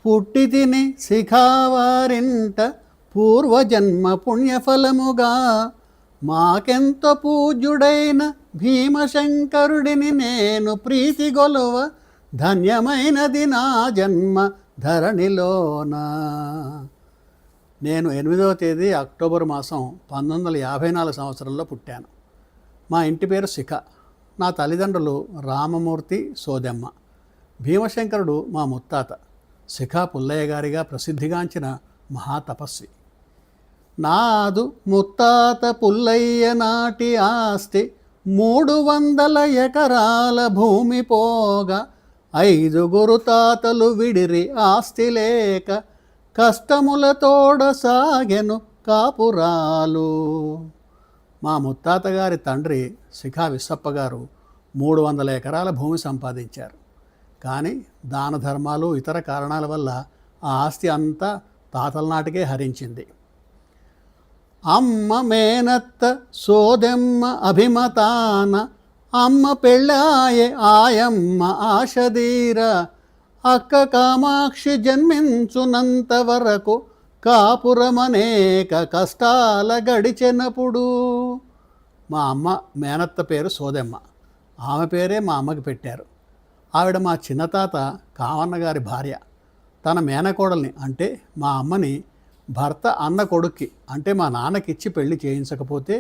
పుట్టి తిని శిఖావారింట పూర్వజన్మ పుణ్యఫలముగా మాకెంత పూజ్యుడైన భీమశంకరుడిని నేను ప్రీతి గొలువ ధన్యమైనది నా జన్మ ధరణిలోన. నేను 8వ తేదీ అక్టోబర్ మాసం 1954 సంవత్సరంలో పుట్టాను. మా ఇంటి పేరు శిఖ. నా తల్లిదండ్రులు రామమూర్తి, సోదెమ్మ. భీమశంకరుడు మా ముత్తాత. శిఖా పుల్లయ్య గారిగా ప్రసిద్ధిగాంచిన మహాతపస్వి. నాదు ముత్తాత పుల్లయ్య నాటి ఆస్తి 300 ఎకరాల భూమి పోగా 5 తాతలు విడిరి ఆస్తి లేక కష్టములతోడ సాగెను కాపురాలు. మా ముత్తాత గారి తండ్రి శిఖా విశ్వప్ప గారు 300 ఎకరాల భూమి సంపాదించారు. కానీ దాన ధర్మాలు ఇతర కారణాల వల్ల ఆ ఆస్తి అంతా తాతల నాటికే హరించింది. అమ్మ మేనత్త సోదెమ్మ అభిమతాన అమ్మ పెళ్ళాయే ఆయమ్మ ఆశదీర అక్క కామాక్షి జన్మించునంత వరకు కాపురమనేక కష్టాల గడిచెనప్పుడు. మా అమ్మ మేనత్త పేరు సోదెమ్మ. ఆమె పేరే మా అమ్మకి పెట్టారు. ఆవిడ మా చిన్నతాత కావన్న గారి భార్య. తన మేనకోడల్ని అంటే మా అమ్మని భర్త అన్న కొడుక్కి అంటే మా నాన్నకిచ్చి పెళ్లి చేయించకపోతే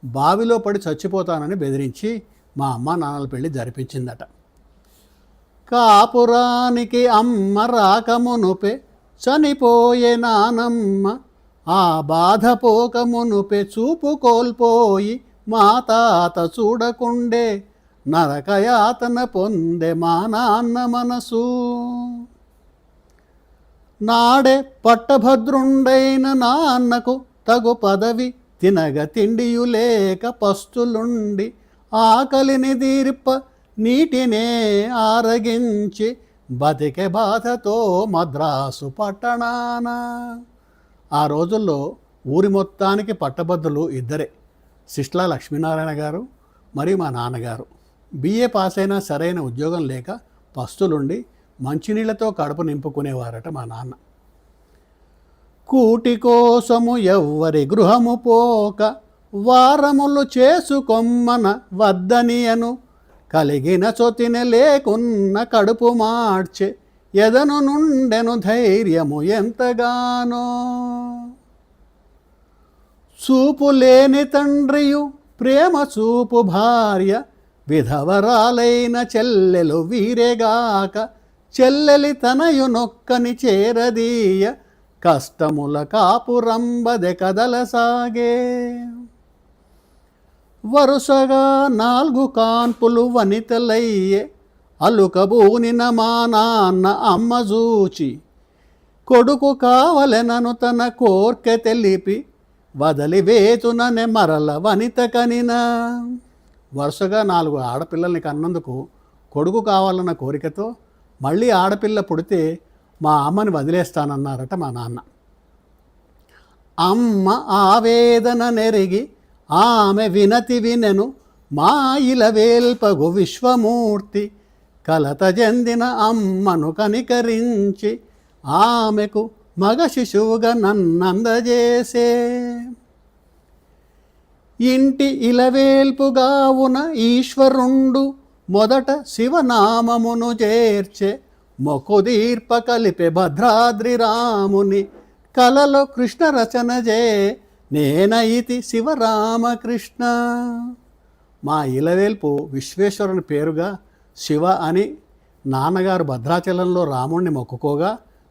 బావిలో పడి చచ్చిపోతానని బెదిరించి మా అమ్మ నాన్నల పెళ్లి జరిపించిందట. కాపురానికి అమ్మ రాకమునుపే చనిపోయే నానమ్మ, ఆ బాధ పోకమునుపే చూపు కోల్పోయి మా తాత చూడకుండే నరకయాతన పొందే మా నాన్న మనసు. నాడే పట్టభద్రుండైన నాన్నకు తగు పదవి తినగ తిండియులేక పస్తులుండి ఆకలిని దీర్ప నీటినే ఆరగించి బతికే బాధతో మద్రాసు పట్టణాన. ఆ రోజుల్లో ఊరి మొత్తానికి పట్టభద్రులు ఇద్దరే, శిష్ల లక్ష్మీనారాయణ గారు మరియు మా నాన్నగారు. బిఏ పాస్ అయినా సరైన ఉద్యోగం లేక పస్తులుండి మంచినీళ్లతో కడుపు నింపుకునేవారట మా నాన్న. కూటి కోసము ఎవ్వరి గృహము పోక వారములు చేసుకొమ్మన వద్దనియను, కలిగిన చొతిన లేకున్న కడుపు మార్చె ఎదను నుండెను ధైర్యము ఎంతగానో. చూపు లేని తండ్రియు ప్రేమ చూపు భార్య, విధవరాలైన చెల్లెలు వీరేగాక చెల్లెలి తనయు నొక్కని చేరదీయ కష్టముల కాపురంబదె కదలసాగే. వరుసగా 4 కాన్పులు వనితలయ్యే అలుకబూనిన మా నాన్న అమ్మ జూచి కొడుకు కావలెనను తన కోర్కె తెలిపి వదిలివేతుననే మరల వనిత కనిన. వరుసగా 4 ఆడపిల్లల్ని కన్నందుకు కొడుకు కావాలన్న కోరికతో మళ్ళీ ఆడపిల్ల పుడితే మా అమ్మని వదిలేస్తానన్నారట మా నాన్న. అమ్మ ఆవేదన నెరిగి ఆమె వినతి వినెను మా ఇలవేల్పగు విశ్వమూర్తి, కలత చెందిన అమ్మను కనికరించి ఆమెకు మగ శిశువుగా నన్నందజేసే. ఇంటి ఇలవేల్పుగావున ఈశ్వరుండు మొదట శివనామమును చేర్చె, మొక్కుదీర్ప కలిపే భద్రాద్రి రాముని కలలో కృష్ణ రచన చే నేనయితి శివరామకృష్ణ. మా ఇలవేల్పు విశ్వేశ్వరుని పేరుగా శివ అని నాన్నగారు భద్రాచలంలో రాముణ్ణి మొక్కుకోగా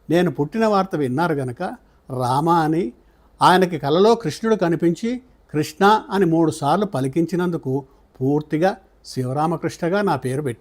నేను పుట్టిన వార్త విన్నారు గనక రామ అని, ఆయనకి కలలో కృష్ణుడు కనిపించి కృష్ణ అని 3 సార్లు పలికించినందుకు పూర్తిగా శివరామకృష్ణగా నా పేరు పెట్టారు.